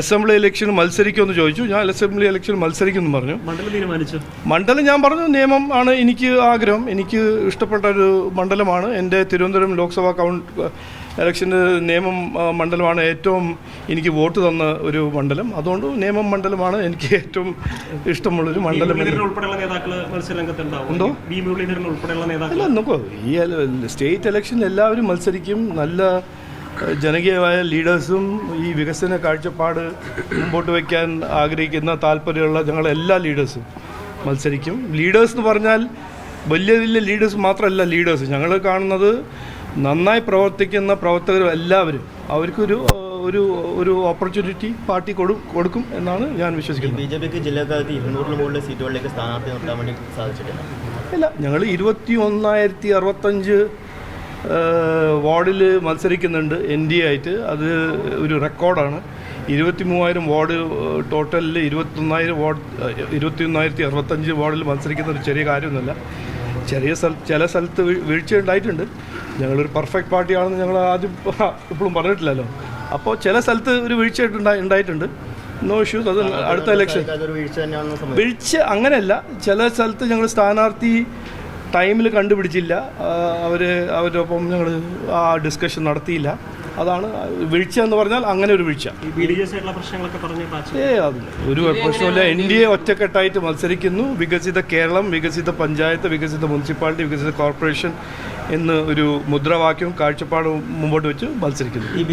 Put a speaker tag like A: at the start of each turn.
A: Assembly election മത്സരിക്കുമെന്ന് ചോദിച്ചു. ഞാൻ അസംബ്ലി ഇലക്ഷൻ മത്സരിക്കുമെന്ന് പറഞ്ഞു. മണ്ഡലം ഞാൻ പറഞ്ഞു നിയമം ആണ് എനിക്ക് ആഗ്രഹം. എനിക്ക് ഇഷ്ടപ്പെട്ട ഒരു മണ്ഡലമാണ് എൻ്റെ തിരുവനന്തപുരം ലോക്സഭാ ഇലക്ഷൻ്റെ നിയമം മണ്ഡലമാണ് ഏറ്റവും എനിക്ക് വോട്ട് തന്ന ഒരു മണ്ഡലം. അതുകൊണ്ട് നിയമം മണ്ഡലമാണ് എനിക്ക് ഏറ്റവും ഇഷ്ടമുള്ളൊരു മണ്ഡലം. എന്തോ അല്ല നോക്കൂ, ഈ സ്റ്റേറ്റ് ഇലക്ഷനിൽ എല്ലാവരും മത്സരിക്കും. നല്ല ജനകീയമായ ലീഡേഴ്സും ഈ വികസന കാഴ്ചപ്പാട് മുമ്പോട്ട് വയ്ക്കാൻ ആഗ്രഹിക്കുന്ന താല്പര്യമുള്ള ഞങ്ങളെല്ലാ ലീഡേഴ്സും മത്സരിക്കും. ലീഡേഴ്സ് എന്ന് പറഞ്ഞാൽ വലിയ വലിയ ലീഡേഴ്സ് മാത്രമല്ല ലീഡേഴ്സ്. ഞങ്ങൾ കാണുന്നത് നന്നായി പ്രവർത്തിക്കുന്ന പ്രവർത്തകർ എല്ലാവരും അവർക്കൊരു ഒരു ഒരു ഓപ്പർച്യൂണിറ്റി പാർട്ടി കൊടുക്കും എന്നാണ് ഞാൻ വിശ്വസിക്കുന്നത്.
B: ബിജെപിക്ക് ജില്ലക്കാർക്ക് 200 മുകളിൽ സീറ്റുകളിലേക്ക് സ്ഥാനാർത്ഥി നിർത്താൻ വേണ്ടി സാധിച്ചിട്ടില്ല.
A: ഇല്ല, ഞങ്ങൾ 21,065 വാർഡിൽ മത്സരിക്കുന്നുണ്ട് NDA ആയിട്ട്. അത് ഒരു റെക്കോർഡാണ്. 23,000 വാർഡ് ടോട്ടലിൽ 21,065 വാർഡിൽ മത്സരിക്കുന്ന ഒരു ചെറിയ കാര്യമൊന്നുമല്ല. ചില സ്ഥലത്ത് വീഴ്ച ഉണ്ടായിട്ടുണ്ട്. ഞങ്ങളൊരു പെർഫെക്റ്റ് പാർട്ടിയാണെന്ന് ഞങ്ങൾ ആദ്യം ഇപ്പോഴും പറഞ്ഞിട്ടില്ലല്ലോ. അപ്പോൾ ചില സ്ഥലത്ത് ഒരു വീഴ്ച ഉണ്ടായിട്ടുണ്ട്. No issues. അത് അടുത്ത ഇലക്ഷൻ വീഴ്ച അങ്ങനെയല്ല. ചില സ്ഥലത്ത് ഞങ്ങൾ സ്ഥാനാർത്ഥി ടൈമിൽ കണ്ടുപിടിച്ചില്ല. അവരൊപ്പം ഞങ്ങൾ ആ ഡിസ്കഷൻ നടത്തിയില്ല. അതാണ് വീഴ്ച എന്ന് പറഞ്ഞാൽ അങ്ങനെ ഒരു വീഴ്ച. അത് ഒരു പ്രശ്നമില്ല. NDA ഒറ്റക്കെട്ടായിട്ട് മത്സരിക്കുന്നു. വികസിത കേരളം, വികസിത പഞ്ചായത്ത്, വികസിത മുനിസിപ്പാലിറ്റി, വികസിത കോർപ്പറേഷൻ എന്ന് ഒരു മുദ്രാവാക്യവും കാഴ്ചപ്പാടും മുമ്പോട്ട് വെച്ച് മത്സരിക്കുന്നു.